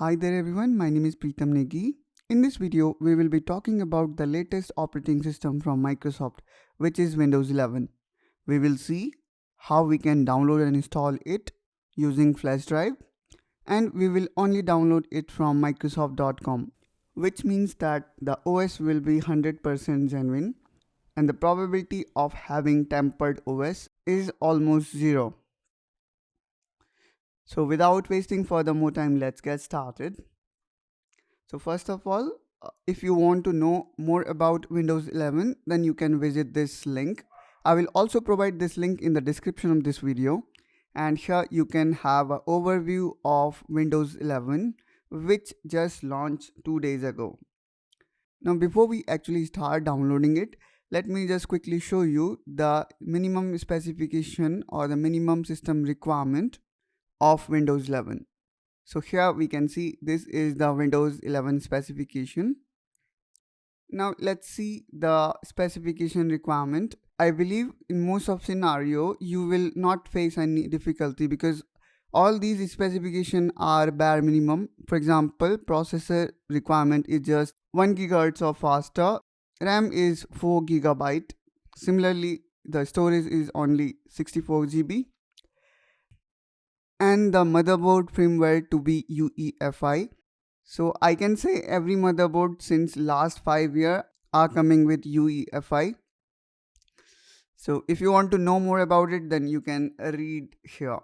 Hi there everyone, my name is Preetam Negi. In this video, we will be talking about the latest operating system from Microsoft, which is Windows 11. We will see how we can download and install it using flash drive, and we will only download it from Microsoft.com, which means that the OS will be 100% genuine and the probability of having tampered OS is almost zero. So without wasting further more time, let's get started. So first of all, if you want to know more about Windows 11, then you can visit this link. I will also provide this link in the description of this video. And here you can have an overview of Windows 11, which just launched 2 days ago. Now, before we actually start downloading it, let me just quickly show you the minimum specification or the minimum system requirement of Windows 11. So here we can see this is the Windows 11 specification. Now let's see the specification requirement. I believe in most of scenario you will not face any difficulty because all these specifications are bare minimum. For example, processor requirement is just 1 GHz or faster. RAM is 4 GB. Similarly, the storage is only 64 GB. And the motherboard firmware to be UEFI. So I can say every motherboard since last 5 years are coming with UEFI. So if you want to know more about it, then you can read here.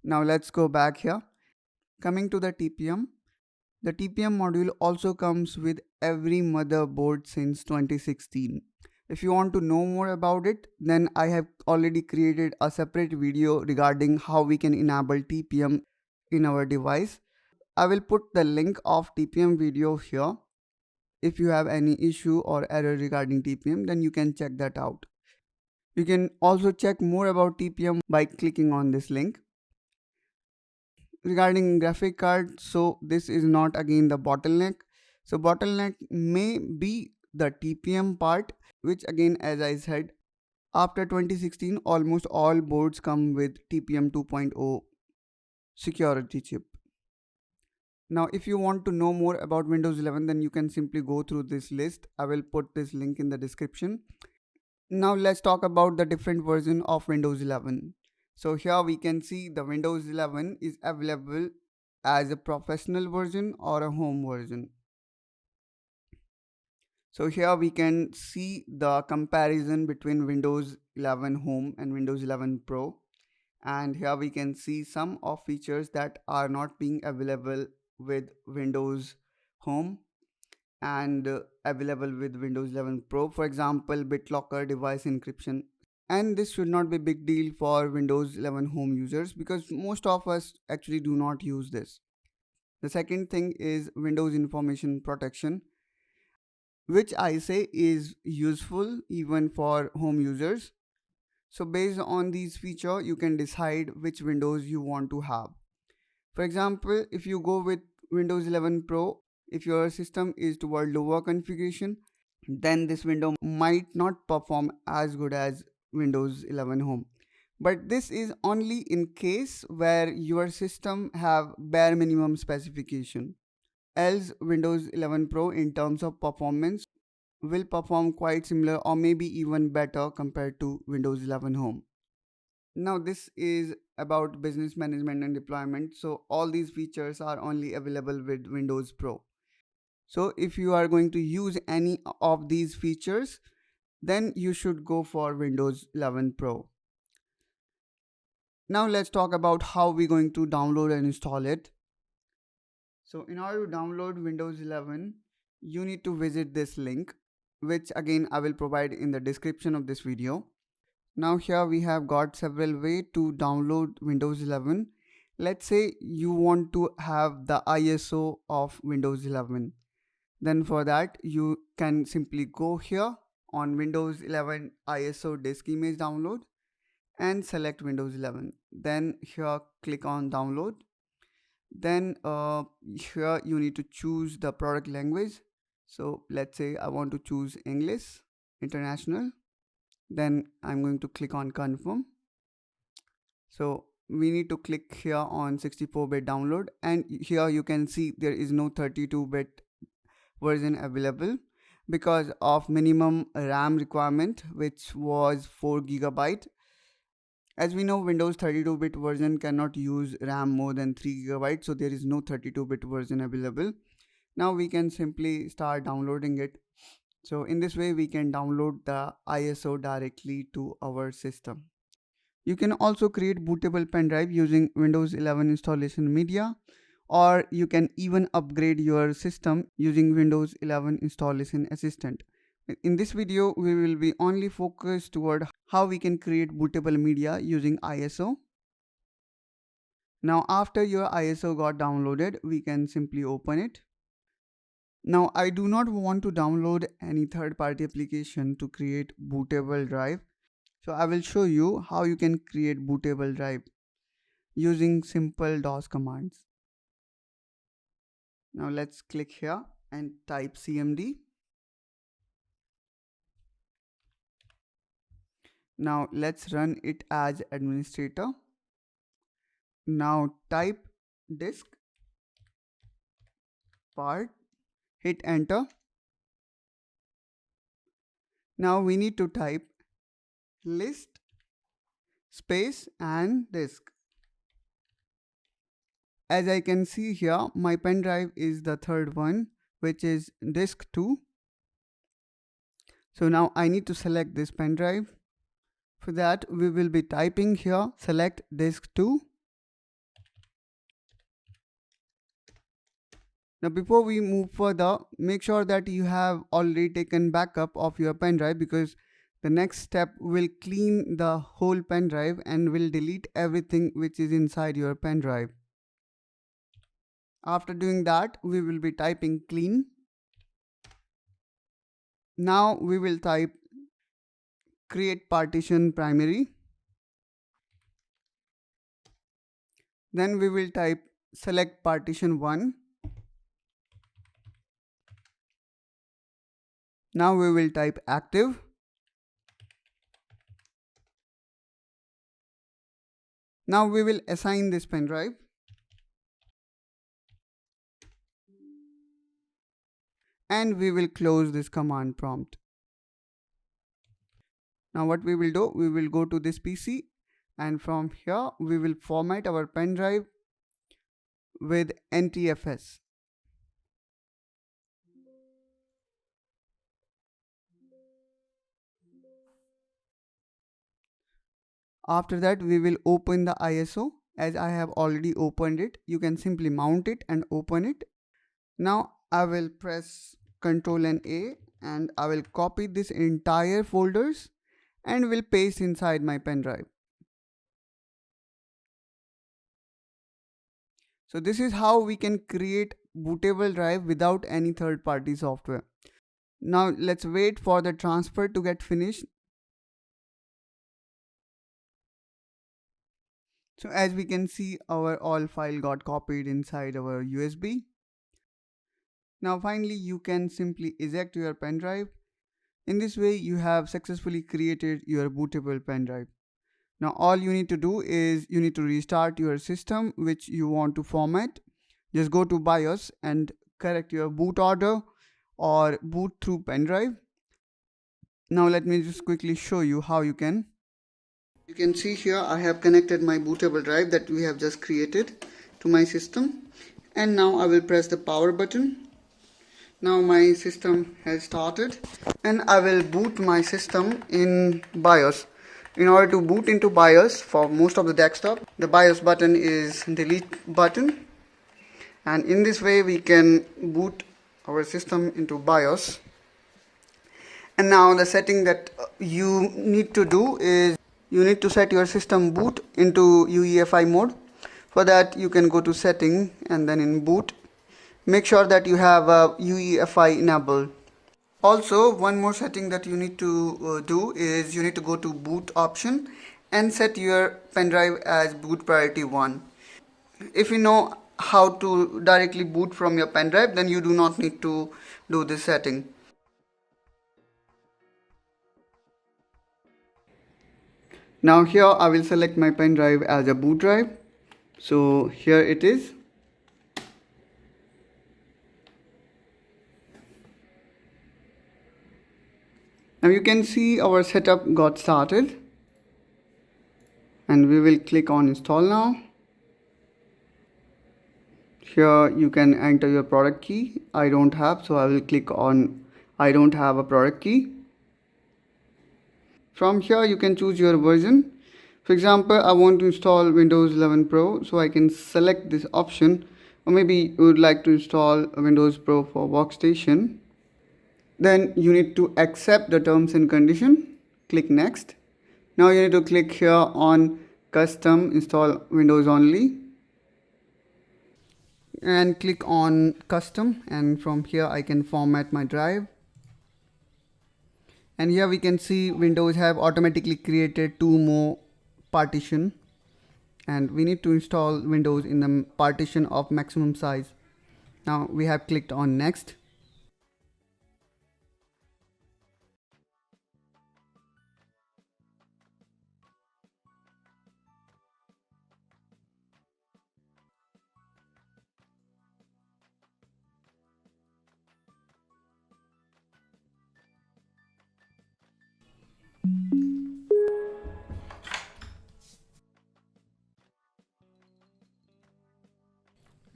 Now let's go back here. Coming to the TPM. The TPM module also comes with every motherboard since 2016. If you want to know more about it, then I have already created a separate video regarding how we can enable TPM in our device. I will put the link of TPM video here. If you have any issue or error regarding TPM, then you can check that out. You can also check more about TPM by clicking on this link. Regarding graphic card, so this is not again the bottleneck. So bottleneck may be the TPM part, which again, as I said, after 2016 almost all boards come with TPM 2.0 security chip. Now if you want to know more about Windows 11, then you can simply go through this list. I will put this link in the description. Now let's talk about the different version of Windows 11. So here we can see the Windows 11 is available as a professional version or a home version. So here we can see the comparison between Windows 11 Home and Windows 11 Pro. And here we can see some of features that are not being available with Windows Home and available with Windows 11 Pro. For example, BitLocker device encryption. And this should not be a big deal for Windows 11 Home users because most of us actually do not use this. The second thing is Windows Information Protection, which I say is useful even for home users. So based on these features, you can decide which Windows you want to have. For example, if you go with Windows 11 Pro, if your system is toward lower configuration, then this window might not perform as good as Windows 11 Home. But this is only in case where your system have bare minimum specification. Else Windows 11 Pro in terms of performance will perform quite similar or maybe even better compared to Windows 11 Home. Now this is about business management and deployment. So all these features are only available with Windows Pro. So if you are going to use any of these features, then you should go for Windows 11 Pro. Now let's talk about how we're going to download and install it. So in order to download Windows 11, you need to visit this link, which again I will provide in the description of this video. Now here we have got several ways to download Windows 11. Let's say you want to have the ISO of Windows 11. Then for that you can simply go here on Windows 11 ISO disk image download and select Windows 11. Then here click on download. Then here you need to choose the product language. So let's say I want to choose English International. Then I'm going to click on confirm. So we need to click here on 64-bit download, and here you can see there is no 32-bit version available because of minimum RAM requirement, which was 4 GB. As we know, Windows 32-bit version cannot use RAM more than 3 GB, so there is no 32-bit version available. Now we can simply start downloading it. So in this way we can download the ISO directly to our system. You can also create bootable pen drive using Windows 11 installation media, or you can even upgrade your system using Windows 11 installation assistant. In this video, we will be only focused toward how we can create bootable media using ISO. Now after your ISO got downloaded, we can simply open it. Now I do not want to download any third-party application to create bootable drive. So I will show you how you can create bootable drive using simple DOS commands. Now let's click here and type cmd. Now let's run it as administrator. Now type diskpart, hit enter. Now we need to type list space and disk. As I can see here, my pen drive is the third one, which is disk 2. So now I need to select this pen drive. For that, we will be typing here select disk 2. Now before we move further, make sure that you have already taken backup of your pen drive, because the next step will clean the whole pen drive and will delete everything which is inside your pen drive. After doing that, we will be typing clean. Now we will type create partition primary. Then we will type select partition 1. Now we will type active. Now we will assign this pen drive. And we will close this command prompt. Now what we will do, we will go to this PC, and from here we will format our pen drive with NTFS. After that, we will open the ISO. As I have already opened it, you can simply mount it and open it. Now I will press Ctrl and A, and I will copy this entire folders and will paste inside my pen drive. So this is how we can create bootable drive without any third-party software. Now let's wait for the transfer to get finished. So as we can see, our all file got copied inside our USB. Now finally you can simply eject your pen drive. In this way you have successfully created your bootable pen drive. Now all you need to do is you need to restart your system which you want to format. Just go to BIOS and correct your boot order or boot through pen drive. Now let me just quickly show you how you can. You can see here I have connected my bootable drive that we have just created to my system, and now I will press the power button. Now my system has started and I will boot my system in BIOS. In order to boot into BIOS for most of the desktop, the BIOS button is delete button, and in this way we can boot our system into BIOS. And now the setting that you need to do is you need to set your system boot into UEFI mode. For that you can go to setting and then in boot, make sure that you have UEFI enabled. Also, one more setting that you need to do is you need to go to boot option and set your pen drive as boot priority 1. If you know how to directly boot from your pen drive, then you do not need to do this setting. Now here I will select my pen drive as a boot drive. So here it is. Now you can see our setup got started, and we will click on install now. Here you can enter your product key. I don't have, so I will click on I don't have a product key. From here you can choose your version. For example, I want to install Windows 11 Pro, so I can select this option. Or maybe you would like to install Windows Pro for workstation. Then you need to accept the terms and condition. Click next. Now you need to click here on custom install Windows only, and click on custom, and from here I can format my drive. And here we can see Windows have automatically created 2 more partition, and we need to install Windows in the partition of maximum size. Now we have clicked on next.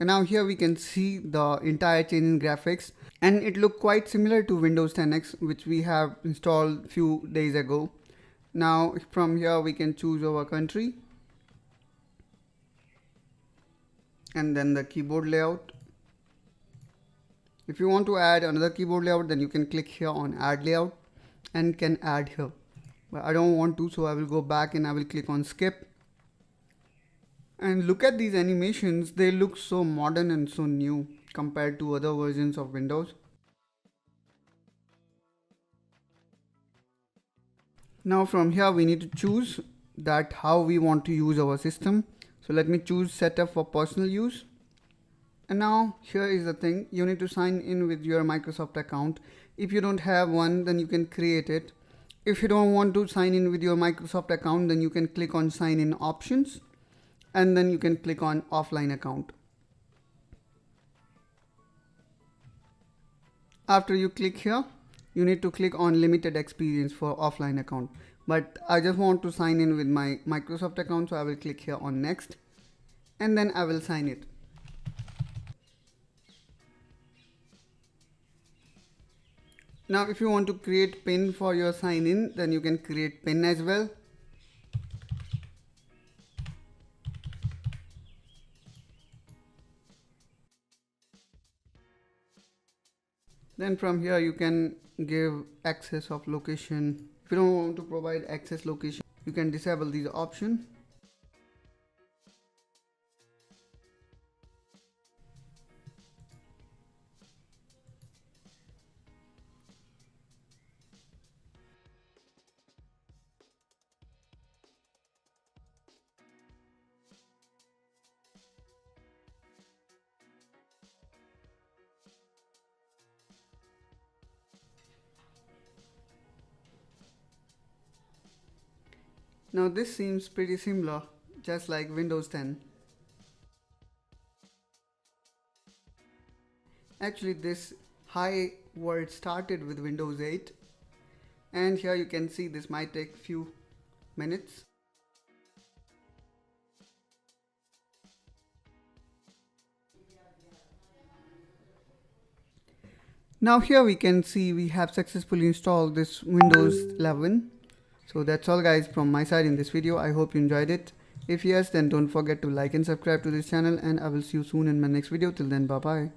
And now here we can see the entire change in graphics, and it looked quite similar to Windows 10X, which we have installed few days ago. Now from here we can choose our country, and then the keyboard layout. If you want to add another keyboard layout, then you can click here on add layout and can add here. But I don't want to, so I will go back and I will click on skip. And look at these animations, they look so modern and so new compared to other versions of Windows. Now from here we need to choose that how we want to use our system. So let me choose setup for personal use. And now here is the thing, you need to sign in with your Microsoft account. If you don't have one, then you can create it. If you don't want to sign in with your Microsoft account, then you can click on sign in options, and then you can click on offline account. After you click here, you need to click on limited experience for offline account. But I just want to sign in with my Microsoft account, so I will click here on next, and then I will sign it. Now if you want to create pin for your sign in, then you can create pin as well. Then from here you can give access of location. If you don't want to provide access location, you can disable these options. Now this seems pretty similar, just like Windows 10. Actually this high word started with Windows 8, and here you can see this might take few minutes. Now here we can see we have successfully installed this Windows 11. So that's all guys from my side in this video. I hope you enjoyed it. If yes, then don't forget to like and subscribe to this channel, and I will see you soon in my next video. Till then, bye bye.